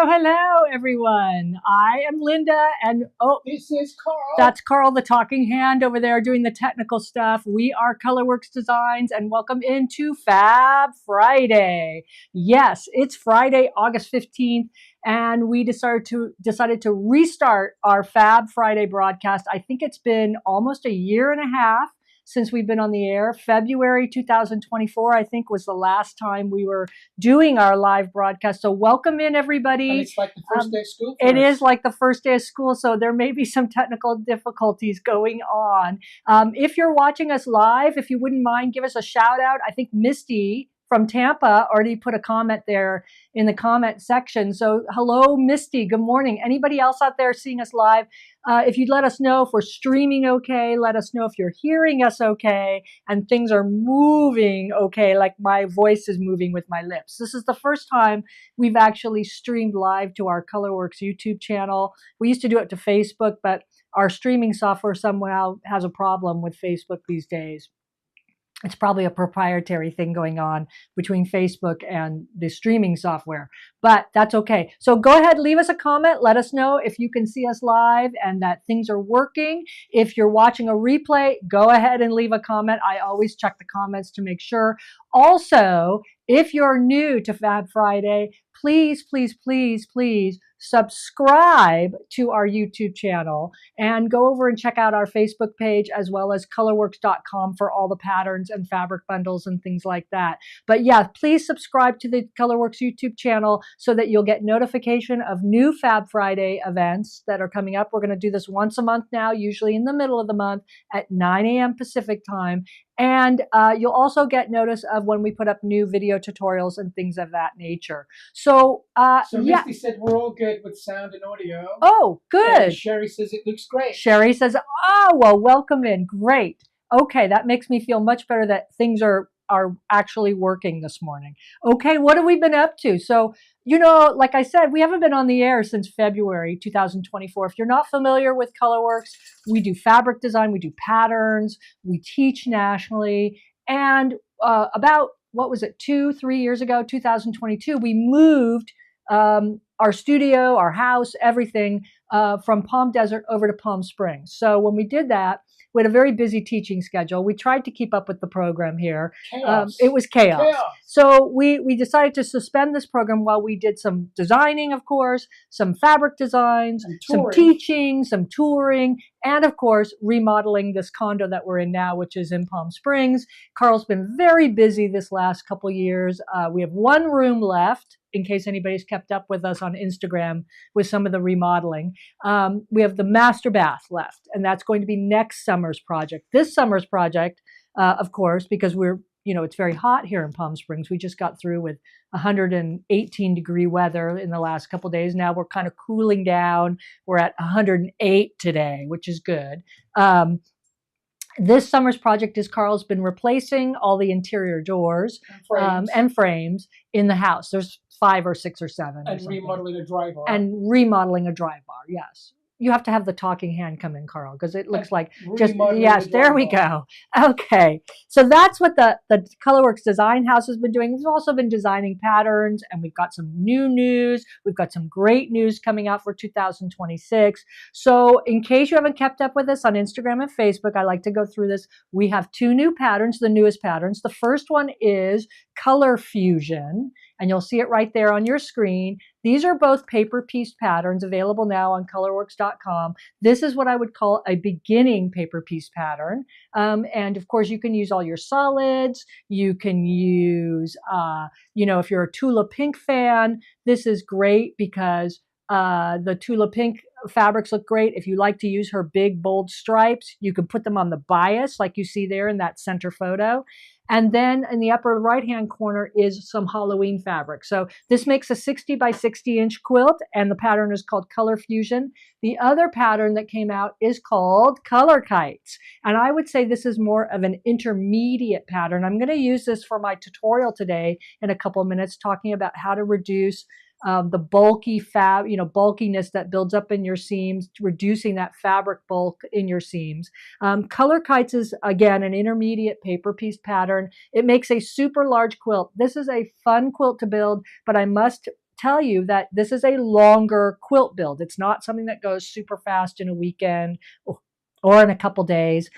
hello, everyone. I am Linda, and this is Carl. That's Carl, the talking hand over there doing the technical stuff. We are Colorworks Designs, and welcome into Fab Friday. Yes, it's Friday, August 15th, and we decided to restart our Fab Friday broadcast. I think it's been almost a year and a half since we've been on the air. February 2024, I think, was the last time we were doing our live broadcast. So welcome in, everybody. And it's like the first day of school. It is like the first day of school, so there may be some technical difficulties going on. If you're watching us live, if you wouldn't mind, give us a shout out. I think Misty from Tampa already put a comment there in the comment section. So hello, Misty. Good morning. Anybody else out there seeing us live? If you'd let us know if we're streaming okay, let us know if you're hearing us okay, and things are moving okay, like my voice is moving with my lips. This is the first time we've actually streamed live to our Colorworks YouTube channel. We used to do it to Facebook, but our streaming software somehow has a problem with Facebook these days. It's probably a proprietary thing going on between Facebook and the streaming software, but that's okay. So go ahead, leave us a comment. Let us know if you can see us live and that things are working. If you're watching a replay, go ahead and leave a comment. I always check the comments to make sure. Also, if you're new to Fab Friday, please, please, please, please subscribe to our YouTube channel and go over and check out our Facebook page as well as colorworks.com for all the patterns and fabric bundles and things like that. But yeah, please subscribe to the Colorworks YouTube channel so that you'll get notification of new Fab Friday events that are coming up. We're going to do this once a month now, usually in the middle of the month at 9 a.m. Pacific time. And you'll also get notice of when we put up new video tutorials and things of that nature. So yeah. Misty said we're all good with sound and audio. Oh, good. And Sherry says it looks great. Sherry says, oh, well, welcome in. Great. Okay, that makes me feel much better that things are actually working this morning. Okay, what have we been up to? So, you know, like I said, we haven't been on the air since February 2024. If you're not familiar with Colorworks, we do fabric design, we do patterns, we teach nationally. And about, what was it, 2-3 years ago, 2022, we moved our studio, our house, everything from Palm Desert over to Palm Springs. So when we did that, we had a very busy teaching schedule. We tried to keep up with the program here. It was chaos. So we decided to suspend this program while we did some designing, of course, some fabric designs, some teaching, some touring, and of course, remodeling this condo that we're in now, which is in Palm Springs. Carl's been very busy this last couple years. We have one room left, in case anybody's kept up with us on Instagram with some of the remodeling. We have the master bath left, and that's going to be next summer's project. This summer's project, of course, because it's very hot here in Palm Springs. We just got through with 118-degree weather in the last couple of days. Now we're kind of cooling down. We're at 108 today, which is good. This summer's project is Carl's been replacing all the interior doors and frames in the house. There's 5 or 6 or 7. And remodeling a dry bar. And remodeling a dry bar, yes. You have to have the talking hand come in, Carl, because it looks like just, yes, there we go. Okay, so that's what the Colorworks Design House has been doing. We've also been designing patterns, and we've got some new news. We've got some great news coming out for 2026. So in case you haven't kept up with us on Instagram and Facebook, I like to go through this. We have 2 new patterns, the newest patterns. The first one is Color Fusion, and you'll see it right there on your screen. These are both paper piece patterns available now on colorworks.com. This is what I would call a beginning paper piece pattern. And of course, you can use all your solids. You can use, if you're a Tula Pink fan, this is great because the Tula Pink fabrics look great. If you like to use her big, bold stripes, you can put them on the bias like you see there in that center photo. And then in the upper right-hand corner is some Halloween fabric. So this makes a 60 by 60 inch quilt, and the pattern is called Color Fusion. The other pattern that came out is called Color Kites. And I would say this is more of an intermediate pattern. I'm going to use this for my tutorial today in a couple of minutes, talking about how to reduce the bulky bulkiness that builds up in your seams, reducing that fabric bulk in your seams. Color Kites is, again, an intermediate paper piece pattern. It makes a super large quilt. This is a fun quilt to build, but I must tell you that this is a longer quilt build. It's not something that goes super fast in a weekend or in a couple days.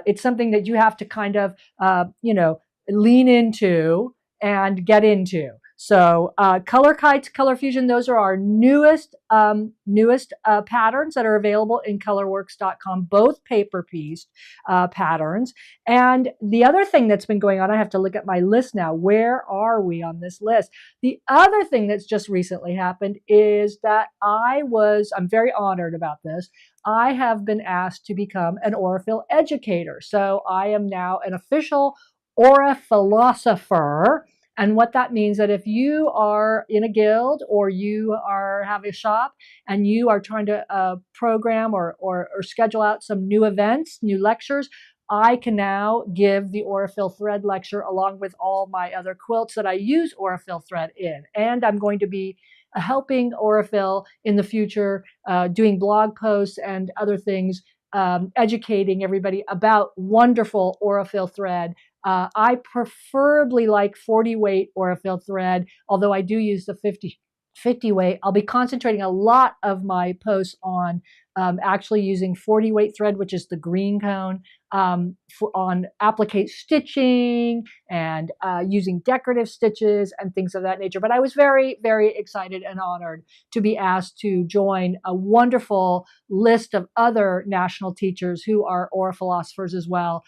It's something that you have to kind of, lean into and get into. So Color Kites, Color Fusion, those are our newest patterns that are available in colorworks.com, both paper-pieced patterns. And the other thing that's been going on, I have to look at my list now. Where are we on this list? The other thing that's just recently happened is that I'm very honored about this. I have been asked to become an Aurifil educator. So I am now an official Aura philosopher. And what that means that if you are in a guild or you have a shop and you are trying to program or schedule out some new events, new lectures, I can now give the Aurifil thread lecture along with all my other quilts that I use Aurifil thread in. And I'm going to be helping Aurifil in the future, doing blog posts and other things, educating everybody about wonderful Aurifil thread. I preferably like 40 weight Aurifil thread, although I do use the 50 weight. I'll be concentrating a lot of my posts on actually using 40 weight thread, which is the green cone, on applique stitching and using decorative stitches and things of that nature. But I was very, very excited and honored to be asked to join a wonderful list of other national teachers who are Aura philosophers as well.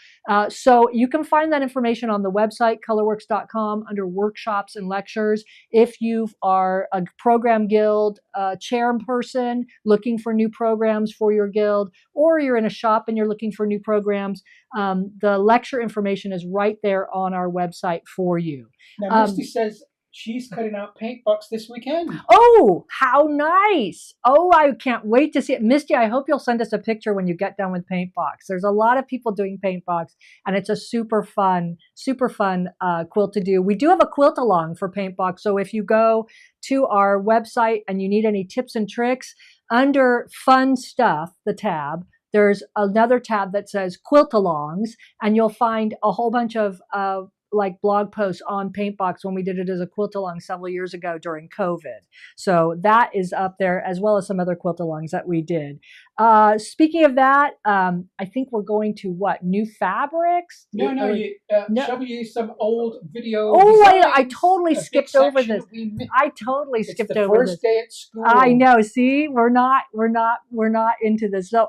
So you can find that information on the website, colorworks.com, under workshops and lectures. If you are a program guild chairperson looking for new programs for your guild, or you're in a shop and you're looking for new programs, the lecture information is right there on our website for you. Now, Misty says she's cutting out paint box this weekend. Oh, how nice. Oh, I can't wait to see it. Misty, I hope you'll send us a picture when you get done with paint box. There's a lot of people doing paint box, and it's a super fun quilt to do. We do have a quilt along for paint box. So if you go to our website and you need any tips and tricks, under fun stuff, the tab, there's another tab that says quilt alongs, and you'll find a whole bunch of like blog posts on Paintbox when we did it as a quilt along several years ago during COVID. So that is up there, as well as some other quilt alongs that we did. Speaking of that, I think we're going to new fabrics? No. Shall we use some old video? Oh, I totally skipped over this. I totally skipped over this. It's the first day at school. I know. See, we're not into this. So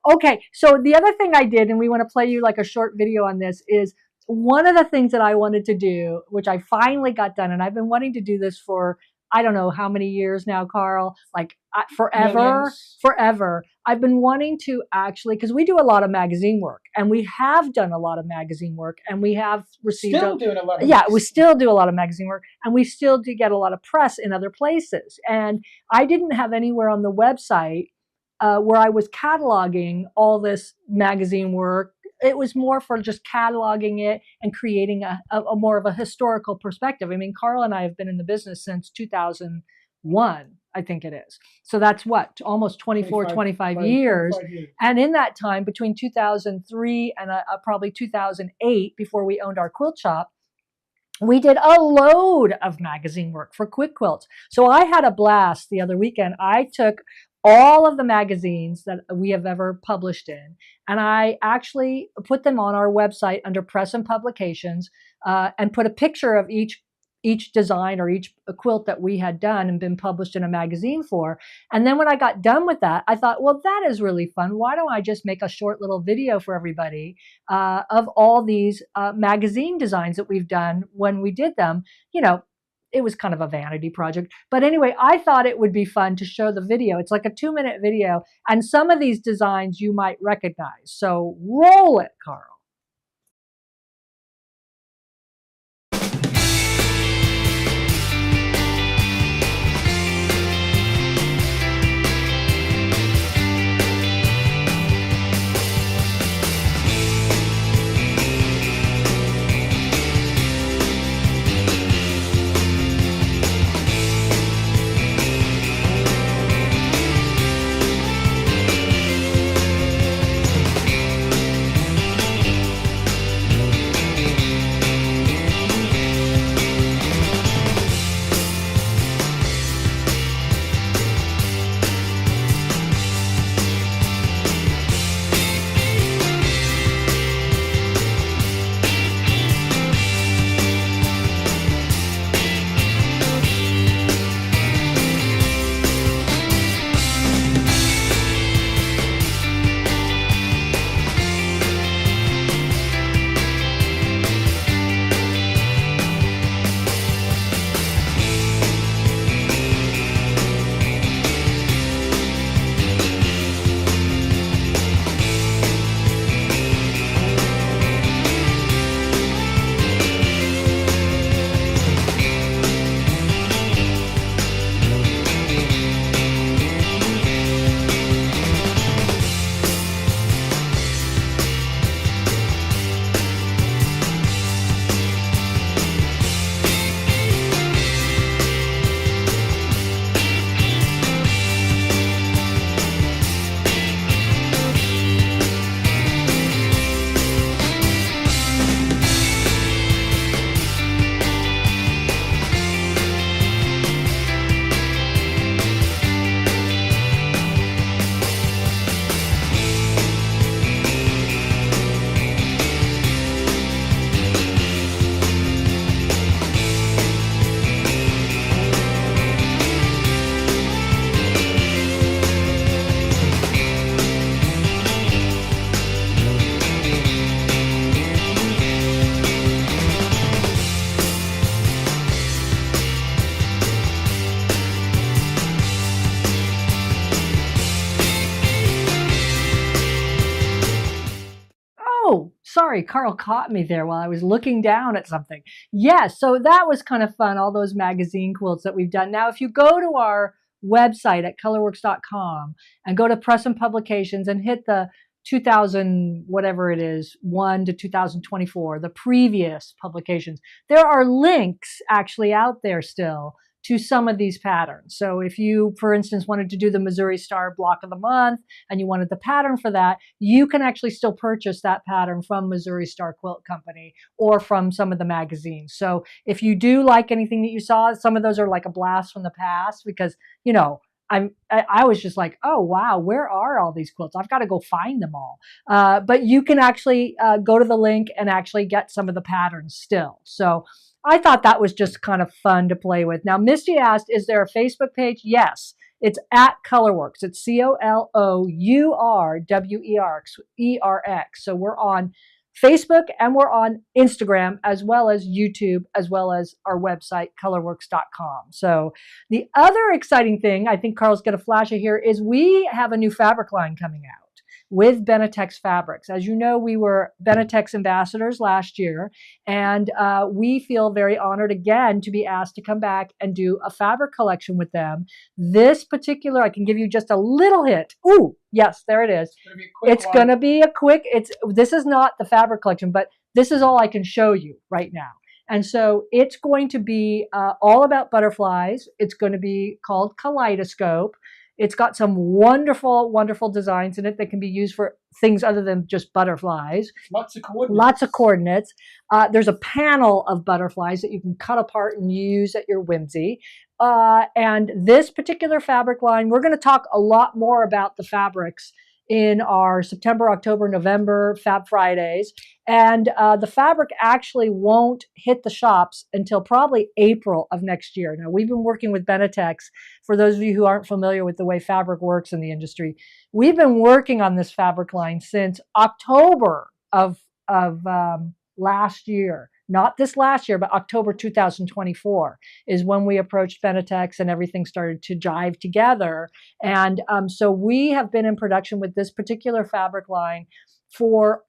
okay. So the other thing I did, and we want to play you like a short video on this, is one of the things that I wanted to do, which I finally got done, and I've been wanting to do this for, I don't know how many years now, Carl, like forever. I've been wanting to actually, because we do a lot of magazine work, and we have done a lot of magazine work, and we have received we still do a lot of magazine work, and we still do get a lot of press in other places. And I didn't have anywhere on the website where I was cataloging all this magazine work. It was more for just cataloging it and creating a more of a historical perspective. I mean, Carl and I have been in the business since 2001, I think it is. So that's almost 25 years. And in that time, between 2003 and probably 2008, before we owned our quilt shop, we did a load of magazine work for Quick Quilts. So I had a blast the other weekend. I took all of the magazines that we have ever published in, and I actually put them on our website under press and publications, and put a picture of each design or each quilt that we had done and been published in a magazine for. And then when I got done with that, I thought, well, that is really fun. Why don't I just make a short little video for everybody of all these magazine designs that we've done when we did them? It was kind of a vanity project. But anyway, I thought it would be fun to show the video. It's like a 2-minute video, and some of these designs you might recognize. So roll it, Carl. Sorry, Carl caught me there while I was looking down at something. Yes, so that was kind of fun, all those magazine quilts that we've done. Now, if you go to our website at colorworks.com and go to press and publications and hit the 2000, whatever it is, 1 to 2024, the previous publications, there are links actually out there still to some of these patterns. So if you, for instance, wanted to do the Missouri Star Block of the Month and you wanted the pattern for that, you can actually still purchase that pattern from Missouri Star Quilt Company or from some of the magazines. So if you do like anything that you saw, some of those are like a blast from the past because, you know, I was just like, oh, wow, where are all these quilts? I've got to go find them all. But you can actually go to the link and actually get some of the patterns still. So I thought that was just kind of fun to play with. Now, Misty asked, is there a Facebook page? Yes, it's at Colorworks. It's COLOURWERX. So we're on Facebook and we're on Instagram as well as YouTube, as well as our website, colorworks.com. So the other exciting thing, I think Carl's going to flash it here, is we have a new fabric line coming out with Benetex Fabrics. As you know, we were Benetex ambassadors last year, and we feel very honored again to be asked to come back and do a fabric collection with them. This particular, I can give you just a little hint. Ooh, yes, there it is. It's going to be a quick, this is not the fabric collection, but this is all I can show you right now. And so it's going to be all about butterflies. It's going to be called Kaleidoscope. It's got some wonderful, wonderful designs in it that can be used for things other than just butterflies. Lots of coordinates. Lots of coordinates. There's a panel of butterflies that you can cut apart and use at your whimsy. And this particular fabric line, we're going to talk a lot more about the fabrics in our September, October, November Fab Fridays. And the fabric actually won't hit the shops until probably April of next year. Now, we've been working with Benetex. For those of you who aren't familiar with the way fabric works in the industry, we've been working on this fabric line since October of last year. Not this last year, but October 2024 is when we approached Benetex and everything started to jive together. And so we have been in production with this particular fabric line for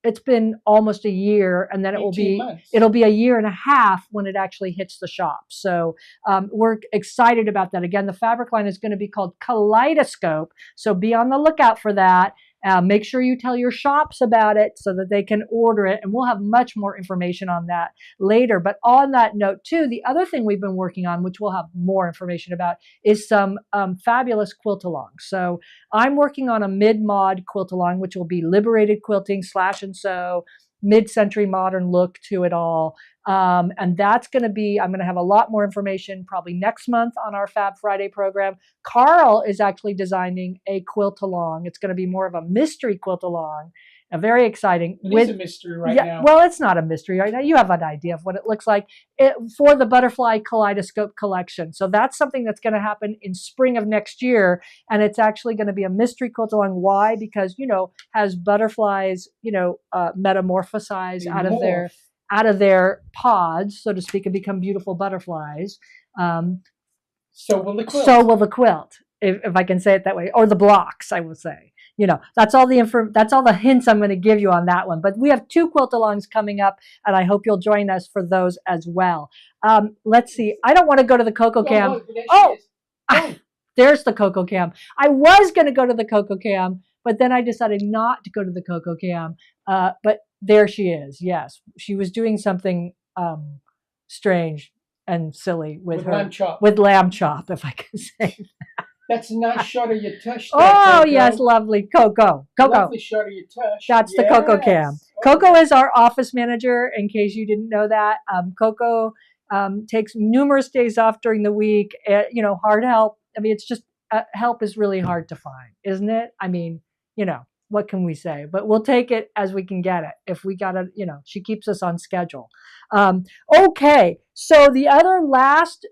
it's been almost a year, and then it'll be a year and a half when it actually hits the shop. So we're excited about that. Again, the fabric line is going to be called Kaleidoscope. So be on the lookout for that. Make sure you tell your shops about it so that they can order it, and we'll have much more information on that later. But on that note too, the other thing we've been working on, which we'll have more information about, is some fabulous quilt-alongs. So I'm working on a mid-mod quilt-along, which will be liberated quilting, slash and sew, mid-century modern look to it all. And that's going to be, I'm going to have a lot more information probably next month on our Fab Friday program. Carl is actually designing a quilt along. It's going to be more of a mystery quilt along. Very exciting. It's a mystery right now. Well, it's not a mystery right now. You have an idea of what it looks like for the Butterfly Kaleidoscope collection. So that's something that's going to happen in spring of next year. And it's actually going to be a mystery quilt along. Why? Because, as butterflies, metamorphosize out of their pods, so to speak, and become beautiful butterflies. So will the quilt. So will the quilt, if I can say it that way, or the blocks, I will say. That's all the hints I'm going to give you on that one. But we have 2 quilt-alongs coming up, and I hope you'll join us for those as well. Let's see. I don't want to go to the Coco Cam. There's the Coco Cam. I was going to go to the Coco Cam, but then I decided not to go to the Coco Cam. But there she is. Yes, she was doing something strange and silly with lamb chop, if I can say that. That's a nice shot of your tush. Oh, yes, lovely. Coco. Lovely shot of your tush. That's the Coco Cam. Coco is our office manager, in case you didn't know that. Coco takes numerous days off during the week. Hard help. I mean, it's just help is really hard to find, isn't it? I mean, what can we say? But we'll take it as we can get it. If we got to, she keeps us on schedule. Okay, so the other last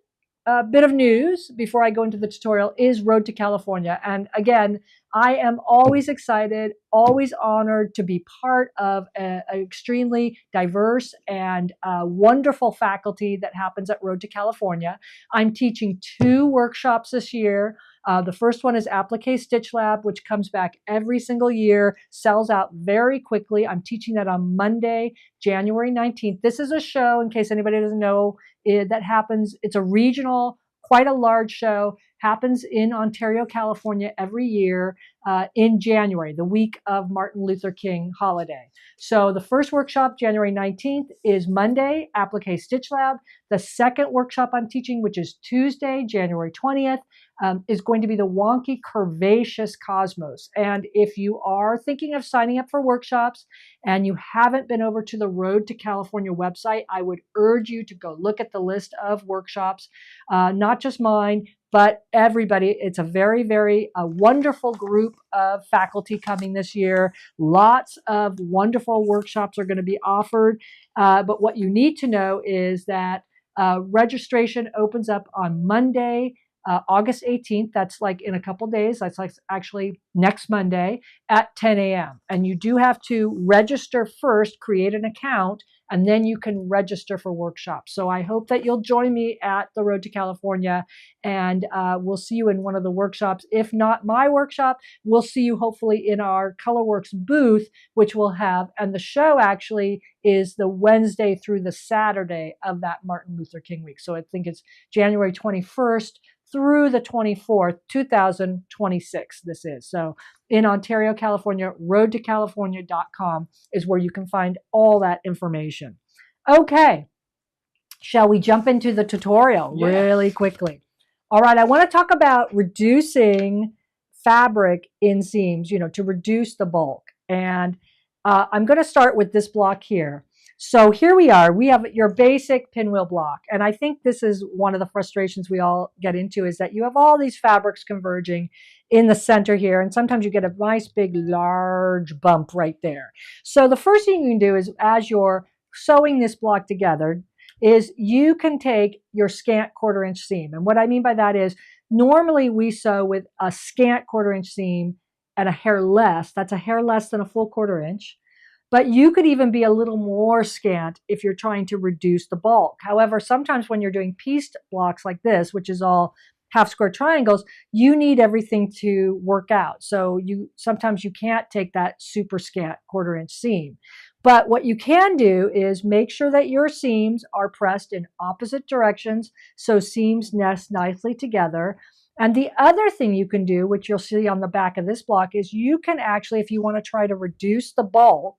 bit of news before I go into the tutorial is Road to California. And again, I am always excited, always honored to be part of an extremely diverse and wonderful faculty that happens at Road to California. I'm teaching 2 workshops this year. The first one is Applique Stitch Lab, which comes back every single year, sells out very quickly. I'm teaching that on Monday, January 19th. This is a show, in case anybody doesn't know, that happens. It's a regional, quite a large show, happens in Ontario, California every year in January, the week of Martin Luther King holiday. So the first workshop, January 19th, is Monday, Applique Stitch Lab. The second workshop I'm teaching, which is Tuesday, January 20th, is going to be the Wonky Curvaceous Cosmos. And if you are thinking of signing up for workshops and you haven't been over to the Road to California website, I would urge you to go look at the list of workshops, not just mine, but everybody. It's a very, very wonderful group of faculty coming this year. Lots of wonderful workshops are going to be offered. But what you need to know is that registration opens up on Monday, August 18th. That's like in a couple days. That's like actually next Monday at 10 a.m. And you do have to register first, create an account, and then you can register for workshops. So I hope that you'll join me at the Road to California, and we'll see you in one of the workshops. If not my workshop, we'll see you hopefully in our ColorWorks booth, which we'll have. And the show actually is the Wednesday through the Saturday of that Martin Luther King week. So I think it's January 21st through the 24th, 2026, this is. So in Ontario, California, roadtocalifornia.com is where you can find all that information. Okay, shall we jump into the tutorial really quickly? All right, I want to talk about reducing fabric in seams, to reduce the bulk. And I'm going to start with this block here. So here we are. We have your basic pinwheel block. And I think this is one of the frustrations we all get into, is that you have all these fabrics converging in the center here. And sometimes you get a nice big large bump right there. So the first thing you can do is, as you're sewing this block together, is you can take your scant 1/4 inch seam. And what I mean by that is, normally we sew with a scant 1/4 inch seam and a hair less. That's a hair less than a full 1/4 inch. But you could even be a little more scant if you're trying to reduce the bulk. However, sometimes when you're doing pieced blocks like this, which is all half square triangles, you need everything to work out. So sometimes you can't take that super scant 1/4 inch seam. But what you can do is make sure that your seams are pressed in opposite directions so seams nest nicely together. And the other thing you can do, which you'll see on the back of this block, is you can actually, if you want to try to reduce the bulk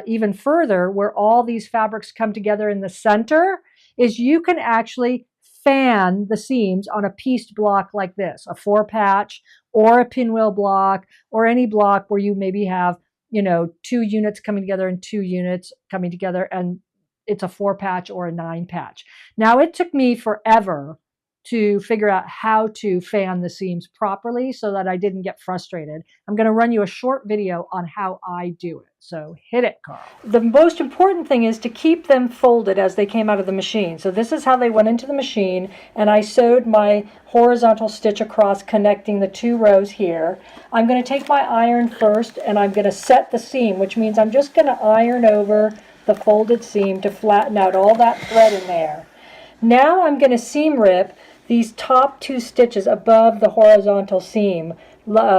even further, where all these fabrics come together in the center, is you can actually fan the seams on a pieced block like this, a 4-patch or a pinwheel block, or any block where you maybe have 2 units coming together and 2 units coming together, and it's a 4-patch or a 9-patch. Now, it took me forever to figure out how to fan the seams properly so that I didn't get frustrated. I'm going to run you a short video on how I do it. So hit it, Carl. The most important thing is to keep them folded as they came out of the machine. So this is how they went into the machine, and I sewed my horizontal stitch across, connecting the 2 rows here. I'm going to take my iron first, and I'm going to set the seam, which means I'm just going to iron over the folded seam to flatten out all that thread in there. Now I'm going to seam rip these top 2 stitches above the horizontal seam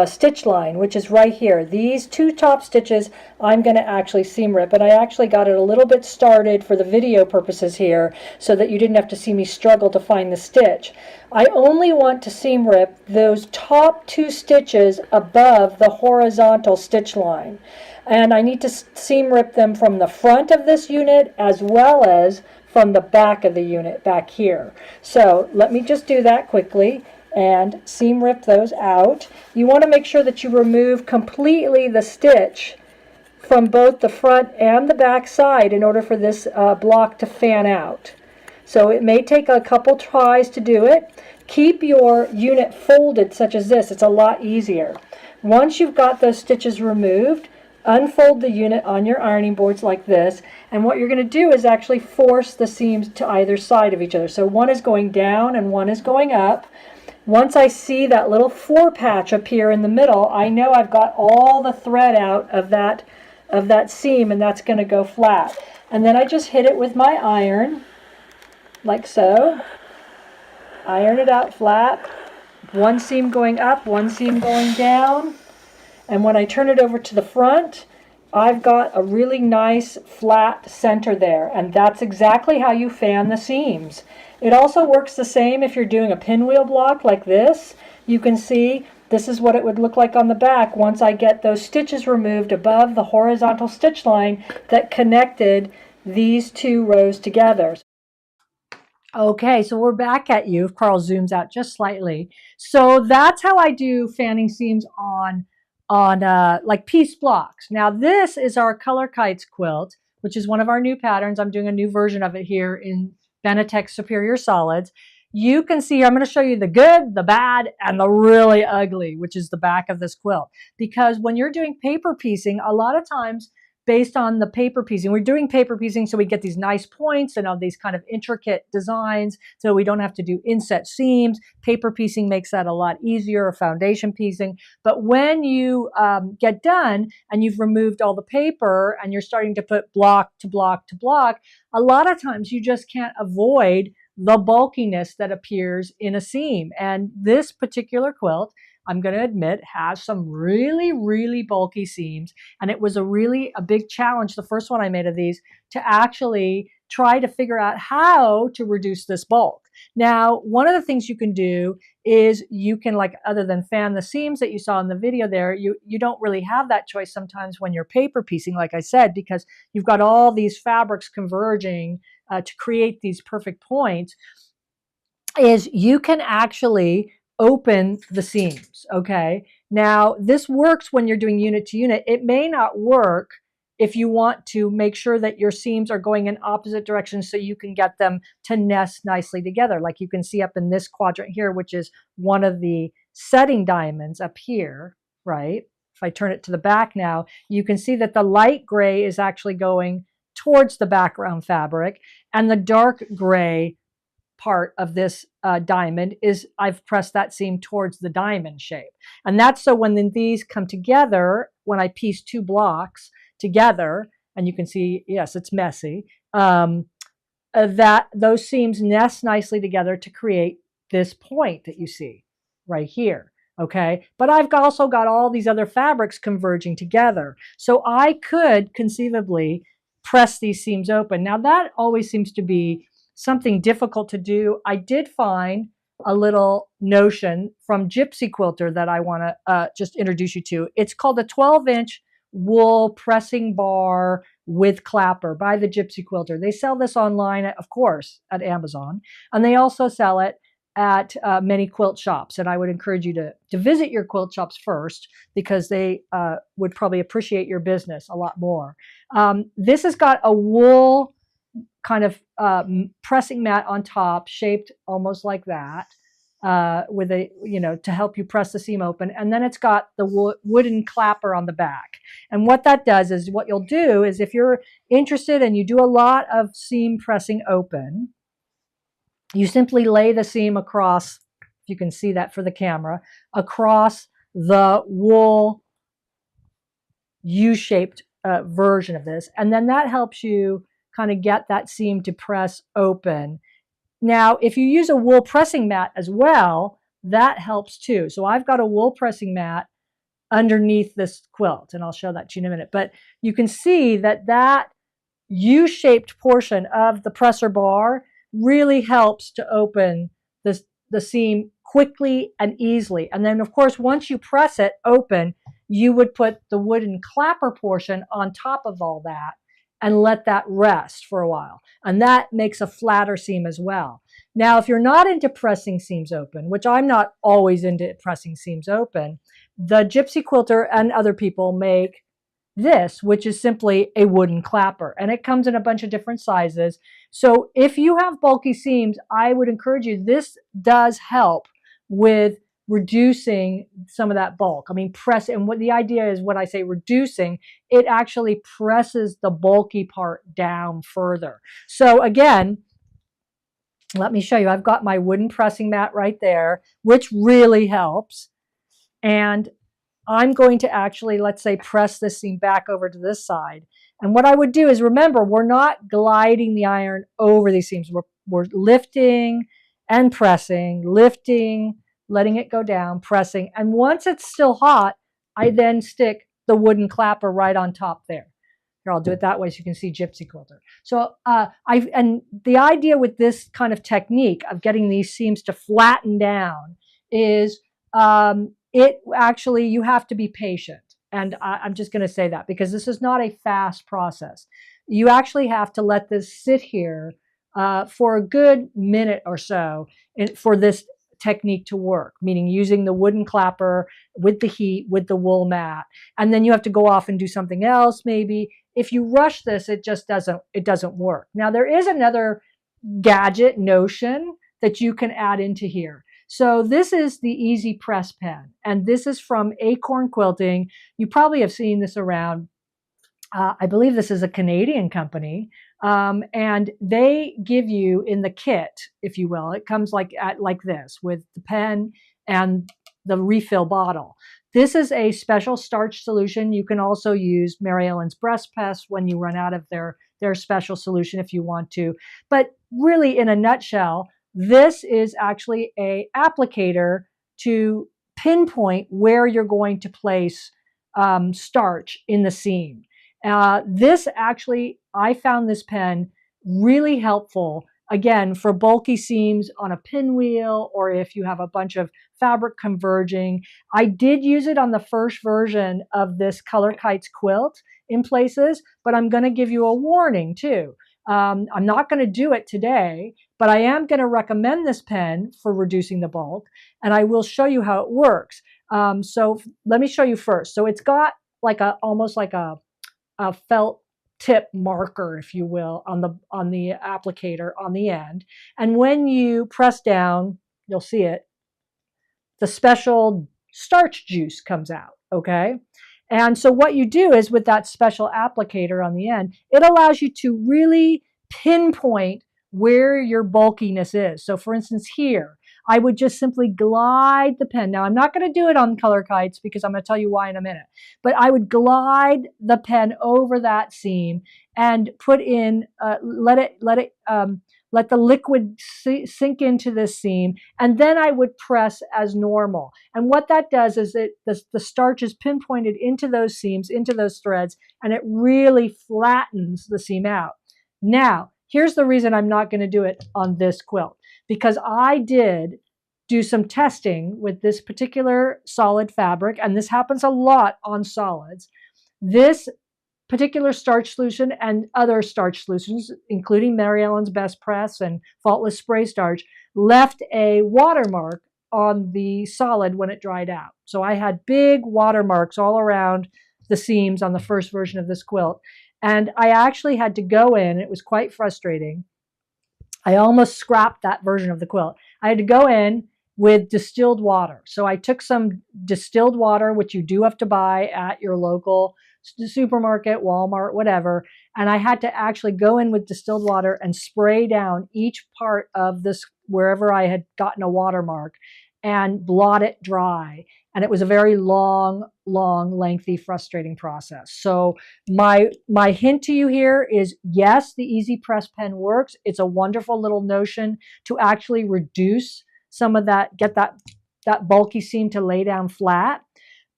stitch line, which is right here. These 2 top stitches I'm going to actually seam rip, and I actually got it a little bit started for the video purposes here so that you didn't have to see me struggle to find the stitch. I only want to seam rip those top 2 stitches above the horizontal stitch line, and I need to seam rip them from the front of this unit as well as from the back of the unit back here. So let me just do that quickly and seam rip those out. You want to make sure that you remove completely the stitch from both the front and the back side in order for this block to fan out. So it may take a couple tries to do it. Keep your unit folded such as this. It's a lot easier. Once you've got those stitches removed, unfold the unit on your ironing boards like this, and what you're going to do is actually force the seams to either side of each other. So one is going down and one is going up, once I see that little four patch appear in the middle, I know I've got all the thread out of that seam, and that's going to go flat. And then I just hit it with my iron, like so. Iron it out flat. One seam going up, one seam going down. And when I turn it over to the front, I've got a really nice flat center there, and that's exactly how you fan the seams. It also works the same if you're doing a pinwheel block like this. You can see this is what it would look like on the back once I get those stitches removed above the horizontal stitch line that connected these two rows together. Okay, so we're back at you if Carl zooms out just slightly. So that's how I do fanning seams on like piece blocks. Now this is our Color Kites quilt, which is one of our new patterns. I'm doing a new version of it here in Benetex Superior Solids. You can see, I'm going to show you the good, the bad, and the really ugly, which is the back of this quilt. Because when you're doing paper piecing, a lot of times based on the paper piecing. We're doing paper piecing so we get these nice points and all these kind of intricate designs so we don't have to do inset seams. Paper piecing makes that a lot easier, or foundation piecing. But when you get done and you've removed all the paper and you're starting to put block to block to block, a lot of times you just can't avoid the bulkiness that appears in a seam. And this particular quilt, I'm going to admit, has some really, really bulky seams. And it was a big challenge, the first one I made of these, to actually try to figure out how to reduce this bulk. Now, one of the things you can do is you can, like, other than fan the seams that you saw in the video there, you don't really have that choice sometimes when you're paper piecing, like I said, because you've got all these fabrics converging to create these perfect points, is you can actually open the seams, okay? Now, this works when you're doing unit to unit. It may not work if you want to make sure that your seams are going in opposite directions so you can get them to nest nicely together. Like you can see up in this quadrant here, which is one of the setting diamonds up here, right? If I turn it to the back now, you can see that the light gray is actually going towards the background fabric, and the dark gray part of this diamond is I've pressed that seam towards the diamond shape. And that's so when these come together, when I piece two blocks together, and you can see, yes, it's messy, that those seams nest nicely together to create this point that you see right here. Okay, but I've also got all these other fabrics converging together. So I could conceivably press these seams open. Now that always seems to be something difficult to do. I did find a little notion from Gypsy Quilter that I want to just introduce you to. It's called a 12-inch wool pressing bar with clapper by the Gypsy Quilter. They sell this online, of course, at Amazon, and they also sell it at many quilt shops. And I would encourage you to visit your quilt shops first, because they would probably appreciate your business a lot more. This has got a wool kind of pressing mat on top, shaped almost like that, with a, to help you press the seam open. And then it's got the wooden clapper on the back. And what that does is, what you'll do is, if you're interested and you do a lot of seam pressing open, you simply lay the seam across, if you can see that for the camera, across the wool U-shaped version of this. And then that helps you kind of get that seam to press open. Now, if you use a wool pressing mat as well, that helps too. So I've got a wool pressing mat underneath this quilt, and I'll show that to you in a minute. But you can see that that U-shaped portion of the presser bar really helps to open the seam quickly and easily. And then, of course, once you press it open, you would put the wooden clapper portion on top of all that and let that rest for a while. And that makes a flatter seam as well. Now, if you're not into pressing seams open, which I'm not always into pressing seams open, the Gypsy Quilter and other people make this, which is simply a wooden clapper, and it comes in a bunch of different sizes. So if you have bulky seams, I would encourage you, this does help with reducing some of that bulk. I mean, press, and what the idea is, when I say reducing, it actually presses the bulky part down further. So again, Let me show you. I've got my wooden pressing mat right there, which really helps. And I'm going to actually, let's say, press this seam back over to this side. And what I would do is, remember, we're not gliding the iron over these seams. We're lifting and pressing, lifting, letting it go down, pressing. And once it's still hot, I then stick the wooden clapper right on top there. Here, I'll do it that way so you can see Gypsy Quilter. So and the idea with this kind of technique of getting these seams to flatten down is it actually, you have to be patient. And I'm just going to say that because this is not a fast process. You actually have to let this sit here for a good minute or so for this technique to work, meaning using the wooden clapper with the heat, with the wool mat. And then you have to go off and do something else maybe. If you rush this, it just doesn't work. Now, there is another gadget notion that you can add into here. So this is the Easy Press pen, and this is from Acorn Quilting. You probably have seen this around. I believe this is a Canadian company, and they give you in the kit, if you will, it comes like this with the pen and the refill bottle. This is a special starch solution. You can also use Mary Ellen's Breast Press when you run out of their special solution if you want to. But really, in a nutshell, this is actually a applicator to pinpoint where you're going to place starch in the seam. This actually, I found this pen really helpful, again, for bulky seams on a pinwheel or if you have a bunch of fabric converging. I did use it on the first version of this Color Kites quilt in places, but I'm going to give you a warning too. I'm not going to do it today, but I am going to recommend this pen for reducing the bulk, and I will show you how it works. So let me show you first. So it's got like almost like a felt tip marker, if you will, on the applicator on the end. And when you press down, you'll see it, the special starch juice comes out, okay? And so what you do is with that special applicator on the end, it allows you to really pinpoint where your bulkiness is. So for instance, here, I would just simply glide the pen. Now, I'm not going to do it on Color Kites because I'm going to tell you why in a minute. But I would glide the pen over that seam and put in, let the liquid sink into this seam, and then I would press as normal. And what that does is the starch is pinpointed into those seams, into those threads, and it really flattens the seam out. Now, here's the reason I'm not going to do it on this quilt, because I did do some testing with this particular solid fabric, and this happens a lot on solids. This particular starch solution and other starch solutions, including Mary Ellen's Best Press and Faultless Spray Starch, left a watermark on the solid when it dried out. So I had big watermarks all around the seams on the first version of this quilt. And I actually had to go in, it was quite frustrating. I almost scrapped that version of the quilt. I had to go in with distilled water. So I took some distilled water, which you do have to buy at your local supermarket, Walmart, whatever. And I had to actually go in with distilled water and spray down each part of this, wherever I had gotten a watermark, and blot it dry. And it was a very long, lengthy, frustrating process. So my hint to you here is, yes, the Easy Press pen works. It's a wonderful little notion to actually reduce some of that, get that bulky seam to lay down flat.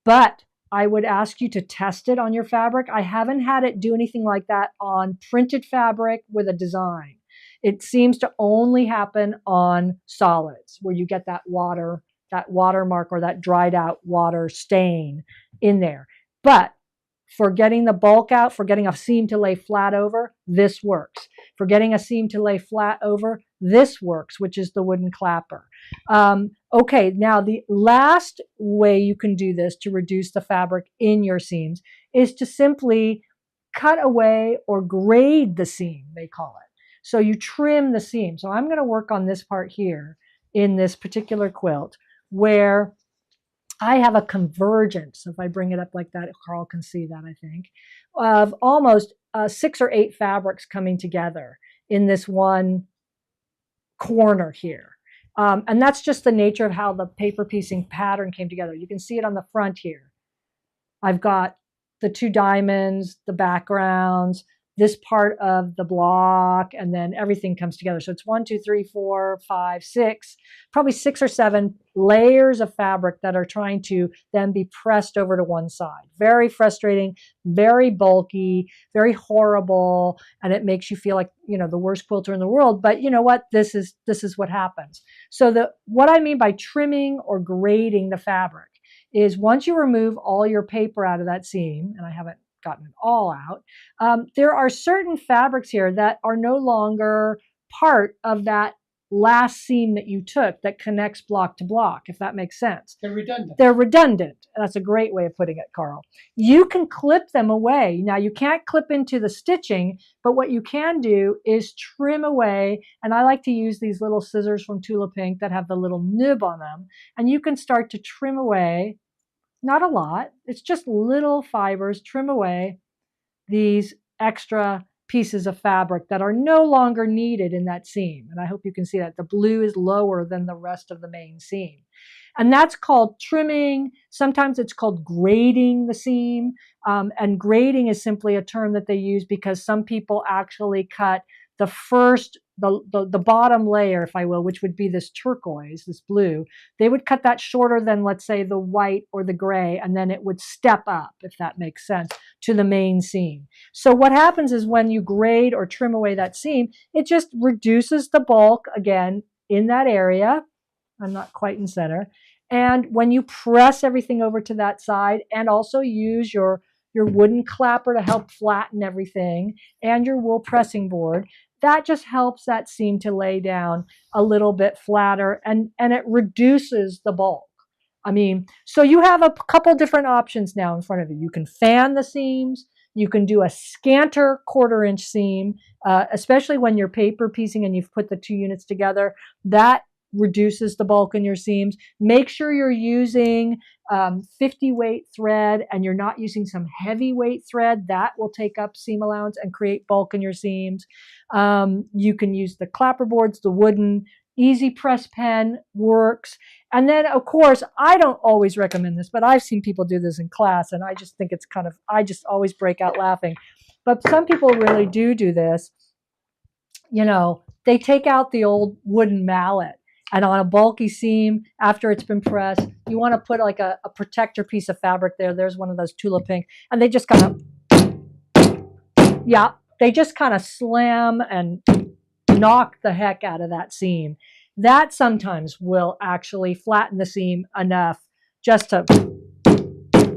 But I would ask you to test it on your fabric. I haven't had it do anything like that on printed fabric with a design. It seems to only happen on solids where you get that watermark or that dried out water stain in there. But for getting the bulk out, for getting a seam to lay flat over, this works. For getting a seam to lay flat over, this works, which is the wooden clapper. Okay, now the last way you can do this to reduce the fabric in your seams is to simply cut away or grade the seam, they call it. So you trim the seam. So I'm going to work on this part here in this particular quilt where I have a convergence. If I bring it up like that, Carl can see that, I think, of almost 6 or 8 fabrics coming together in this one corner here. And that's just the nature of how the paper piecing pattern came together. You can see it on the front here. I've got the two diamonds, the backgrounds, this part of the block, and then everything comes together. So it's 1, 2, 3, 4, 5, 6, probably 6 or 7 layers of fabric that are trying to then be pressed over to one side. Very frustrating, very bulky, very horrible, and it makes you feel like, you know, the worst quilter in the world. But you know what? This is what happens. So what I mean by trimming or grading the fabric is once you remove all your paper out of that seam, and I haven't gotten it all out, there are certain fabrics here that are no longer part of that last seam that you took that connects block to block, if that makes sense. They're redundant. They're redundant. That's a great way of putting it, Carl. You can clip them away. Now, you can't clip into the stitching, but what you can do is trim away, and I like to use these little scissors from Tula Pink that have the little nib on them, and you can start to trim away. Not a lot. It's just little fibers. Trim away these extra pieces of fabric that are no longer needed in that seam. And I hope you can see that. The blue is lower than the rest of the main seam. And that's called trimming. Sometimes it's called grading the seam. And grading is simply a term that they use because some people actually cut the first, the bottom layer, if I will, which would be this turquoise, this blue. They would cut that shorter than, let's say, the white or the gray, and then it would step up, if that makes sense, to the main seam. So what happens is when you grade or trim away that seam, it just reduces the bulk, again, in that area. I'm not quite in center. And when you press everything over to that side and also use your wooden clapper to help flatten everything and your wool pressing board, that just helps that seam to lay down a little bit flatter, and it reduces the bulk. I mean, so you have a couple different options now in front of you. You can fan the seams. You can do a scanter 1/4 inch seam, especially when you're paper piecing and you've put the 2 units together. That reduces the bulk in your seams. Make sure you're using 50 weight thread and you're not using some heavyweight thread. That will take up seam allowance and create bulk in your seams. You can use the clapper boards, the wooden. Easy press pen works. And then, of course, I don't always recommend this, but I've seen people do this in class, and I just think it's kind of, I just always break out laughing. But some people really do this. You know, they take out the old wooden mallet, and on a bulky seam, after it's been pressed, you want to put like a protector piece of fabric there. There's one of those Tula Pink. And they just kind of, yeah, they just kind of slam and knock the heck out of that seam. That sometimes will actually flatten the seam enough just to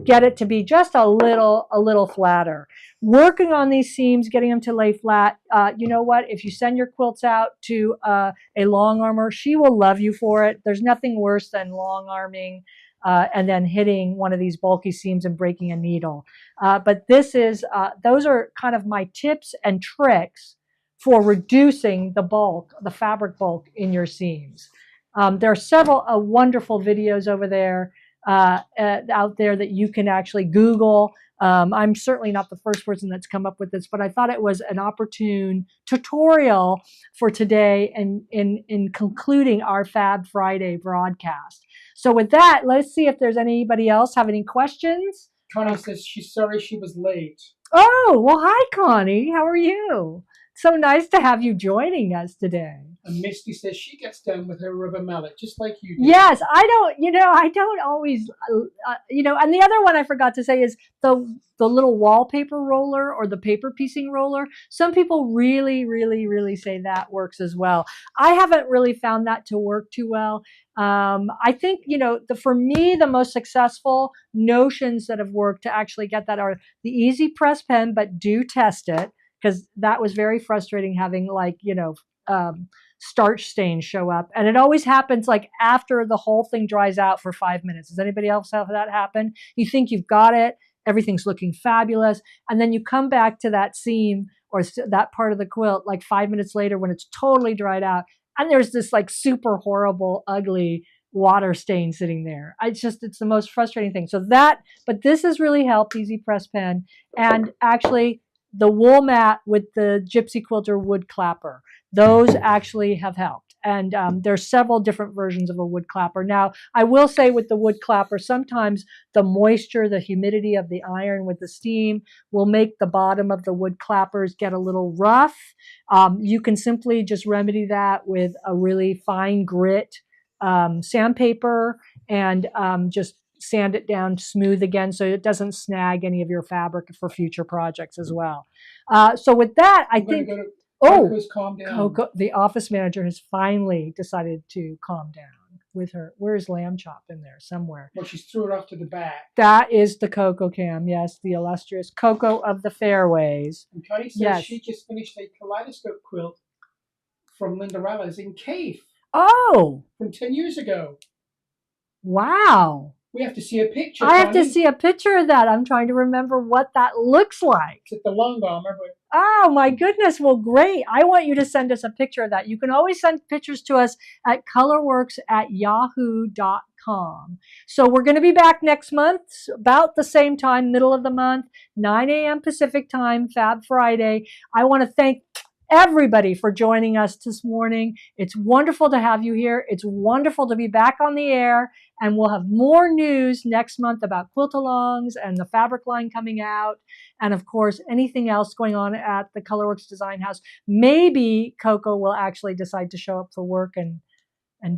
get it to be just a little flatter. Working on these seams, getting them to lay flat, you know what? If you send your quilts out to a long armer, she will love you for it. There's nothing worse than long arming and then hitting one of these bulky seams and breaking a needle. But this is, those are kind of my tips and tricks for reducing the bulk, the fabric bulk in your seams. There are several wonderful videos over there out there that you can actually Google. I'm certainly not the first person that's come up with this, but I thought it was an opportune tutorial for today and in concluding our Fab Friday broadcast. So with that, let's see if there's anybody else have any questions. Connie says she's sorry she was late. Oh, well, hi, Connie. How are you? So nice to have you joining us today. And Misty says she gets down with her rubber mallet, just like you do. Yes, I don't always, and the other one I forgot to say is the little wallpaper roller or the paper piecing roller. Some people really say that works as well. I haven't really found that to work too well. I think, for me, the most successful notions that have worked to actually get that are the Easy Press pen, but do test it, because that was very frustrating having starch stains show up. And it always happens like after the whole thing dries out for 5 minutes. Does anybody else have that happen? You think you've got it, everything's looking fabulous, and then you come back to that seam or that part of the quilt like 5 minutes later when it's totally dried out, and there's this like super horrible, ugly water stain sitting there. It's the most frustrating thing. But this has really helped, Easy Press pen, and actually the wool mat with the Gypsy Quilter wood clapper. those actually have helped. And there's several different versions of a wood clapper. Now, I will say with the wood clapper, sometimes the moisture, the humidity of the iron with the steam will make the bottom of the wood clappers get a little rough. You can simply just remedy that with a really fine grit sandpaper and just sand it down smooth again so it doesn't snag any of your fabric for future projects as well. So with that, I think... Coco's calmed down. Coco, the office manager, has finally decided to calm down with her. Where's Lamb Chop in there somewhere? Well, she's threw it off to the back. That is the Coco Cam. Yes, the illustrious Coco of the Fairways. And Connie says she just finished a kaleidoscope quilt from Linda Rallis in Cave. Oh! From 10 years ago. Wow. We have to see a picture. I have to see a picture of that. I'm trying to remember what that looks like. It's at the Longarmer, but... Oh, my goodness. Well, great. I want you to send us a picture of that. You can always send pictures to us at colorworks@yahoo.com. So we're going to be back next month, about the same time, middle of the month, 9 a.m. Pacific time, Fab Friday. I want to thank everybody for joining us this morning. It's wonderful to have you here. It's wonderful to be back on the air, and we'll have more news next month about quilt-alongs and the fabric line coming out, and of course anything else going on at the Colorworks Design House. Maybe Coco will actually decide to show up for work and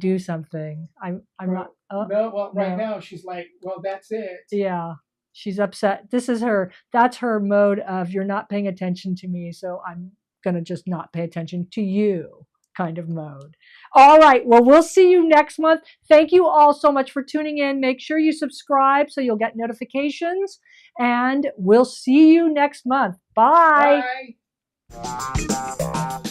do something. I'm not. Oh, no, well, right now she's like, well, that's it. Yeah. She's upset. That's her mode of, you're not paying attention to me, so I'm going to just not pay attention to you kind of mode. All right. Well, we'll see you next month. Thank you all so much for tuning in. Make sure you subscribe so you'll get notifications, and we'll see you next month. Bye. Bye.